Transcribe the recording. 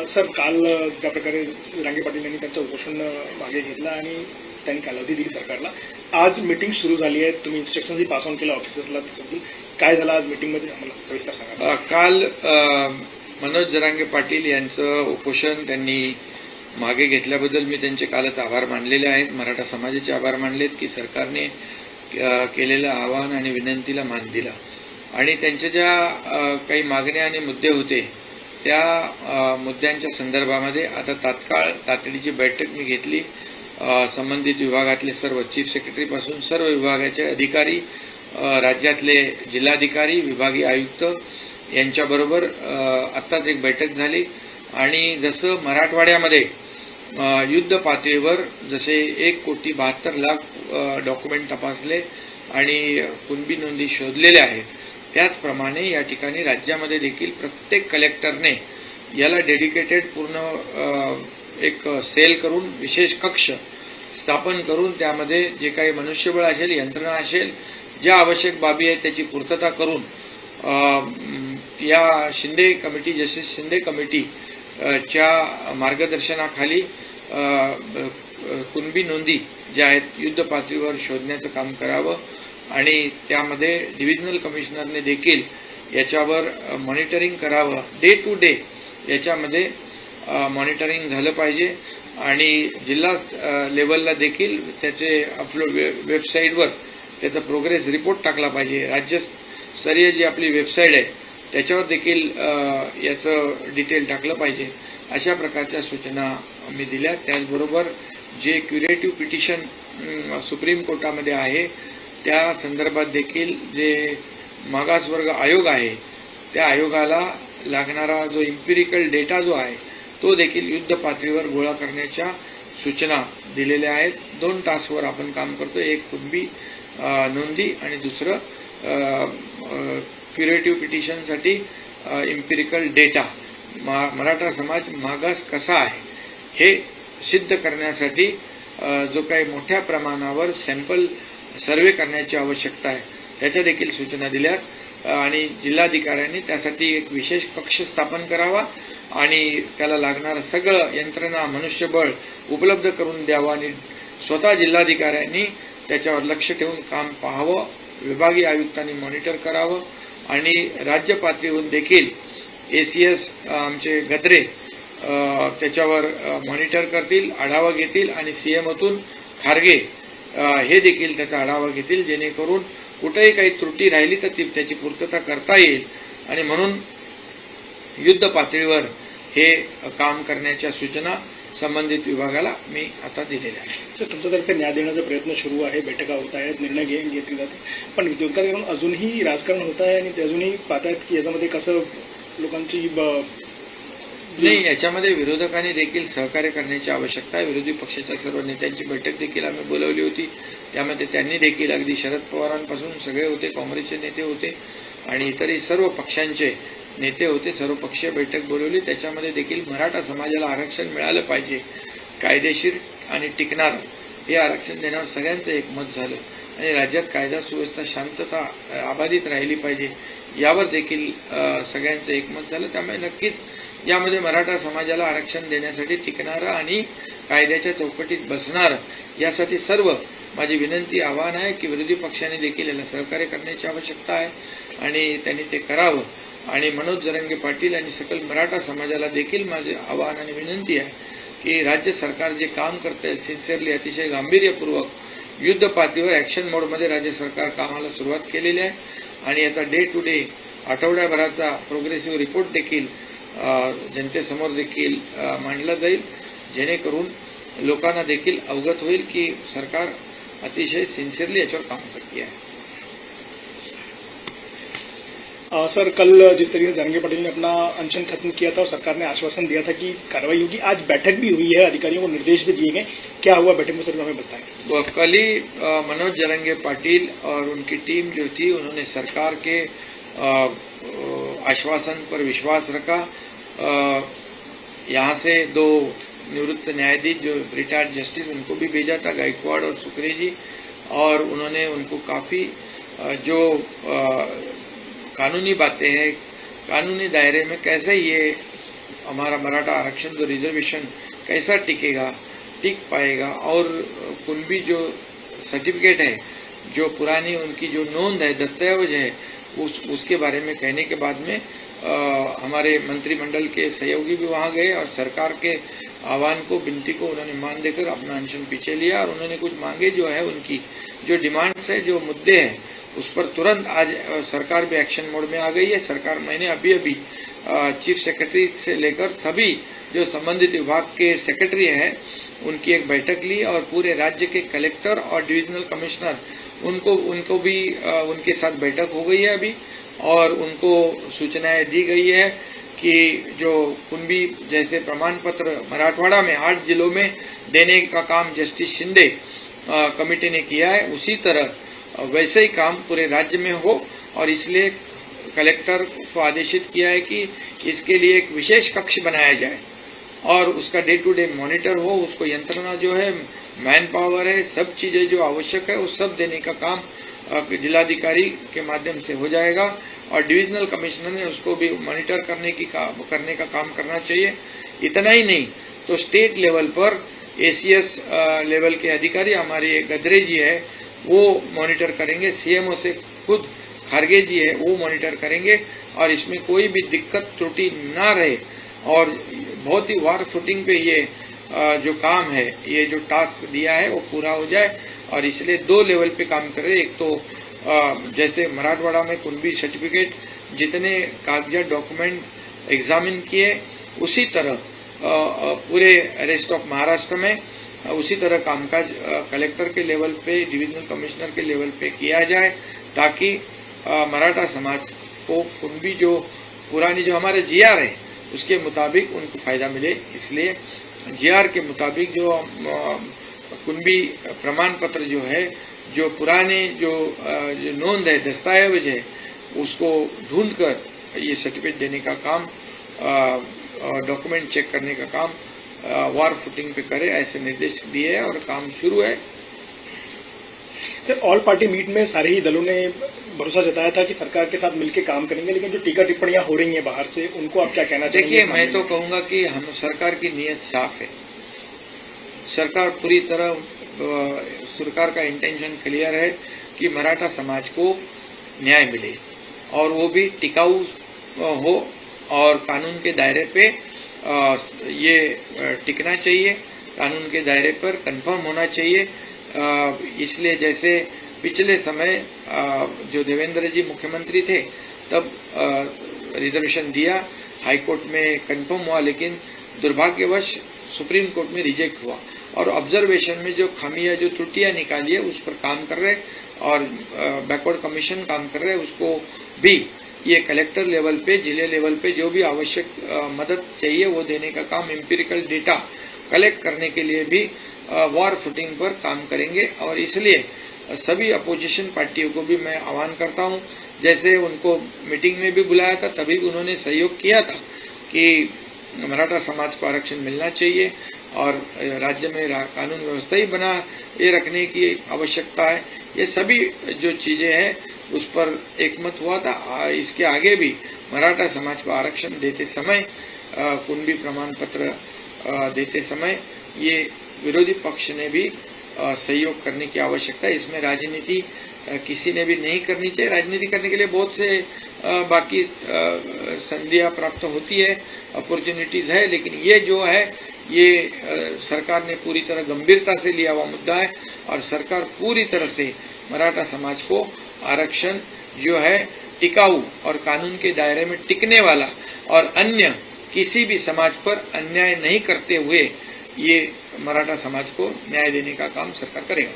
Sir, काल ज्या प्रकारे रांगे पाटील यांनी त्यांचं उपोषण मागे घेतलं आणि त्यांनी कालावधी दिली सरकारला, आज मीटिंग सुरू झाली आहे. तुम्ही इन्स्ट्रक्शनही पास ऑन केलं ऑफिसर्सला. काय झालं आज मीटिंगमध्ये आम्हाला सविस्तर सांगा. काल मनोज जरांगे पाटील यांचं उपोषण त्यांनी मागे घेतल्याबद्दल मी त्यांचे कालच आभार मानलेले आहेत. मराठा समाजाचे आभार मानलेत की सरकारने केलेलं आवाहन आणि विनंतीला मान दिला आणि त्यांच्या ज्या काही मागण्या आणि मुद्दे होते त्या मुद्द्यांच्या संदर्भामध्ये आता तातडीची बैठक मी घेतली. संबंधित विभागातले सर्व चीफ सेक्रेटरीपासून सर्व विभागाचे अधिकारी, राज्यातले जिल्हाधिकारी, विभागीय आयुक्त यांच्याबरोबर आत्ताच एक बैठक झाली आणि जसं मराठवाड्यामध्ये युद्ध पातळीवर जसे 1,72,00,000 डॉक्युमेंट तपासले आणि कुणबी नोंदी शोधलेल्या आहेत, त्याचप्रमाणे या ठिकाणी राज्यामध्ये देखील प्रत्येक कलेक्टरने याला डेडिकेटेड पूर्ण एक सेल करून विशेष कक्ष स्थापन करून त्यामध्ये जे काही मनुष्यबळ असेल, यंत्रणा असेल, ज्या आवश्यक बाबी आहेत त्याची पूर्तता करून या शिंदे कमिटी, जस्टिस शिंदे कमिटीच्या मार्गदर्शनाखाली कुणबी नोंदी ज्या आहेत युद्ध पातळीवर शोधण्याचं काम करावं आणि त्यामध्ये डिव्हिजनल कमिशनरने देखील याच्यावर मॉनिटरिंग करावं. डे टू डे याच्यामध्ये मॉनिटरिंग झालं पाहिजे आणि जिल्हा लेवलला देखील त्याचे अपलोड वेबसाईटवर त्याचा प्रोग्रेस रिपोर्ट टाकला पाहिजे. राज्यस्तरीय जी आपली वेबसाईट आहे त्याच्यावर देखील याचं डिटेल टाकलं पाहिजे. अशा प्रकारच्या सूचना मी दिल्या. त्याचबरोबर जे क्युरेटिव्ह पिटिशन सुप्रीम कोर्टामध्ये आहे त्या संदर्भात देखील जे मागासवर्ग आयोग आहे त्या आयोगाला लागणारा जो इम्पिरिकल डेटा जो आहे तो देखील युद्ध पातळीवर गोळा करण्याच्या सूचना दिलेल्या आहेत. 2 टास्कवर आपण काम करतो. एक कुणबी नोंदी आणि दुसरं क्युरेटिव्ह पिटिशनसाठी इम्पिरिकल डेटा. मराठा समाज मागास कसा आहे हे सिद्ध करण्यासाठी जो काही मोठ्या प्रमाणावर सॅम्पल सर्वे करण्याची आवश्यकता आहे त्याच्या देखील सूचना दिल्यात आणि जिल्हाधिकाऱ्यांनी त्यासाठी एक विशेष कक्ष स्थापन करावा आणि त्याला लागणारं सगळं यंत्रणा, मनुष्यबळ उपलब्ध करून द्यावं आणि स्वतः जिल्हाधिकाऱ्यांनी त्याच्यावर लक्ष ठेवून काम पाहावं. विभागीय आयुक्तांनी मॉनिटर करावं आणि राज्य पातळीवरून देखील ACS आमचे गद्रे त्याच्यावर मॉनिटर करतील, आढावा घेतील आणि CMOतून खारगे हे देखील त्याचा आढावा घेतील जेणेकरून कुठेही काही त्रुटी राहिली तर त्याची पूर्तता करता येईल आणि म्हणून युद्ध पातळीवर हे काम करण्याच्या सूचना संबंधित विभागाला मी आता दिलेल्या आहेत. तर तुमच्यातर्फे न्याय देण्याचा प्रयत्न सुरू आहे, बैठका होत आहेत, निर्णय घेतले जाते, पण विरोधकांकडून अजूनही राजकारण होत आहे आणि ते अजूनही पाहतायत की याच्यामध्ये कसं लोकांची नाही. याच्यामध्ये विरोधकांनी देखील सहकार्य करण्याची आवश्यकता आहे. विरोधी पक्षाच्या सर्व नेत्यांची बैठक देखील आम्ही बोलवली होती. त्यामध्ये त्यांनी देखील अगदी शरद पवारांपासून सगळे होते, काँग्रेसचे नेते होते आणि इतरही सर्व पक्षांचे नेते होते. सर्वपक्षीय बैठक बोलवली. त्याच्यामध्ये देखील मराठा समाजाला आरक्षण मिळालं पाहिजे, कायदेशीर आणि टिकणारं हे आरक्षण देण्यावर सगळ्यांचं एकमत झालं आणि राज्यात कायदा सुव्यवस्था, शांतता अबाधित राहिली पाहिजे यावर देखील सगळ्यांचं एकमत झालं. त्यामुळे नक्कीच यामध्ये मराठा समाजाला आरक्षण देण्यासाठी टिकणारं आणि कायद्याच्या चौकटीत बसणारं यासाठी सर्व माझी विनंती, आवाहन आहे की विरोधी पक्षाने देखील याला सहकार्य करण्याची आवश्यकता आहे आणि त्यांनी ते करावं. आणि मनोज जरांगे पाटील आणि सकल मराठा समाजाला देखील माझे आवाहन आणि विनंती आहे की राज्य सरकार जे काम करते सिन्सिअरली, अतिशय गांभीर्यपूर्वक युद्ध पातळीवर ॲक्शन मोडमध्ये राज्य सरकार कामाला सुरुवात केलेली आहे आणि याचा डे टू डे आठवड्याभराचा प्रोग्रेसिव्ह रिपोर्ट देखील जनतेसमोर देखील मांडला जाईल जेणेकरून लोकांना देखील अवगत होईल की सरकार अतिशय सिन्सिअरली याच्यावर काम करते आहे. सर, कल जिस तरीके से जरांगे पाटिल ने अपना अनशन खत्म किया था और सरकार ने आश्वासन दिया था कि कार्रवाई होगी, आज बैठक भी हुई है, अधिकारियों को निर्देश भी दिए गए, क्या हुआ बैठक में सर, हमें बताएं. कल ही मनोज जरांगे पाटिल और उनकी टीम जो थी उन्होंने सरकार के आश्वासन पर विश्वास रखा. यहाँ से 2 निवृत्त न्यायाधीश जो रिटायर्ड जस्टिस उनको भी भेजा था, गायकवाड़ और सुकरे जी, और उन्होंने उनको काफ़ी जो कानूनी बातें हैं, कानूनी दायरे में कैसे ये हमारा मराठा आरक्षण जो रिजर्वेशन कैसा टिक पाएगा, और कुणबी जो सर्टिफिकेट है, जो पुरानी उनकी जो नोंद है, दस्तावेज है, उसके बारे में कहने के बाद में हमारे मंत्रिमंडल के सहयोगी भी वहां गए और सरकार के आह्वान को, विनती को उन्होंने मान देकर अपना अनशन पीछे लिया और उन्होंने कुछ मांगे जो है, उनकी जो डिमांड्स है, जो मुद्दे हैं, उस पर तुरंत आज सरकार भी एक्शन मोड में आ गई है। सरकार, मैंने अभी चीफ सेक्रेटरी से लेकर सभी जो संबंधित विभाग के सेक्रेटरी हैं उनकी एक बैठक ली और पूरे राज्य के कलेक्टर और डिविजनल कमिश्नर उनको भी उनके साथ बैठक हो गई है अभी, और उनको सूचनाएं दी गई है कि जो कुणबी जैसे प्रमाण पत्र मराठवाड़ा में 8 जिलों में देने का काम जस्टिस शिंदे कमेटी ने किया है, उसी तरह वैसे ही काम पूरे राज्य में हो, और इसलिए कलेक्टर को आदेशित किया है कि इसके लिए एक विशेष कक्ष बनाया जाए और उसका डे टू डे मॉनिटर हो, उसको यंत्रणा जो है, मैन पावर है, सब चीजें जो आवश्यक है, वो सब देने का काम जिलाधिकारी के माध्यम से हो जाएगा और डिविजनल कमिश्नर ने उसको भी मॉनिटर करने का काम करना चाहिए। इतना ही नहीं तो स्टेट लेवल पर एसीएस लेवल के अधिकारी, हमारे गदरे जी है, वो मॉनिटर करेंगे, सीएमओ से खुद खारगे जी है, वो मॉनिटर करेंगे और इसमें कोई भी दिक्कत त्रुटि ना रहे और बहुत ही वार फुटिंग पे ये जो काम है, ये जो टास्क दिया है वो पूरा हो जाए। और इसलिए 2 लेवल पे काम कर रहे हैं। एक तो जैसे मराठवाड़ा में कुणबी सर्टिफिकेट जितने कागजात डॉक्यूमेंट एग्जामिन किए, उसी तरह पूरे रेस्ट ऑफ महाराष्ट्र में उसी तरह कामकाज कलेक्टर के लेवल पे, डिविजनल कमिश्नर के लेवल पे किया जाए, ताकि मराठा समाज को कुणबी जो पुरानी जो हमारे जीआर है उसके मुताबिक उनको फायदा मिले। इसलिए जीआर के मुताबिक जो कुणबी प्रमाण पत्र जो है, जो पुराने जो नोंद है, दस्तावेज है, उसको ढूंढकर ये सर्टिफिकेट देने का काम, डॉक्यूमेंट चेक करने का काम वार फुटिंग पे करे, ऐसे निर्देश दिए हैं और काम शुरू है। सर, ऑल पार्टी मीट में सारे ही दलों ने भरोसा जताया था कि सरकार के साथ मिलकर काम करेंगे, लेकिन जो टीका टिप्पणियां हो रही हैं बाहर से, उनको आप क्या कहना चाहेंगे? देखिए, मैं तो कहूंगा कि हम सरकार की नीयत साफ है। सरकार पूरी तरह, सरकार का इंटेंशन क्लियर है कि मराठा समाज को न्याय मिले और वो भी टिकाऊ हो और कानून के दायरे पे ये टिकना चाहिए, कानून के दायरे पर कंफर्म होना चाहिए। इसलिए जैसे पिछले समय जो देवेंद्र जी मुख्यमंत्री थे तब रिजर्वेशन दिया, हाई कोर्ट में कंफर्म हुआ, लेकिन दुर्भाग्यवश सुप्रीम कोर्ट में रिजेक्ट हुआ और ऑब्जर्वेशन में जो खामियां, जो त्रुटियां निकाली है उस पर काम कर रहे और बैकवर्ड कमीशन काम कर रहे हैं। उसको भी ये कलेक्टर लेवल पे, जिले लेवल पे जो भी आवश्यक मदद चाहिए वो देने का काम, एम्पिरिकल डेटा कलेक्ट करने के लिए भी वॉर फुटिंग पर काम करेंगे। और इसलिए सभी अपोजिशन पार्टियों को भी मैं आह्वान करता हूं, जैसे उनको मीटिंग में भी बुलाया था तभी उन्होंने सहयोग किया था कि मराठा समाज को आरक्षण मिलना चाहिए और राज्य में कानून व्यवस्था ही बना ये रखने की आवश्यकता है। ये सभी जो चीजें हैं उस पर एकमत हुआ था। इसके आगे भी मराठा समाज को आरक्षण देते समय, कुणबी प्रमाण पत्र देते समय ये विरोधी पक्ष ने भी सहयोग करने की आवश्यकता है। इसमें राजनीति किसी ने भी नहीं करनी चाहिए। राजनीति करने के लिए बहुत से बाकी संधियां प्राप्त होती है, अपॉर्चुनिटीज है, लेकिन ये जो है ये सरकार ने पूरी तरह गंभीरता से लिया हुआ मुद्दा है और सरकार पूरी तरह से मराठा समाज को आरक्षण जो है टिकाऊ और कानून के दायरे में टिकने वाला और अन्य किसी भी समाज पर अन्याय नहीं करते हुए ये मराठा समाज को न्याय देने का काम सरकार करेगा।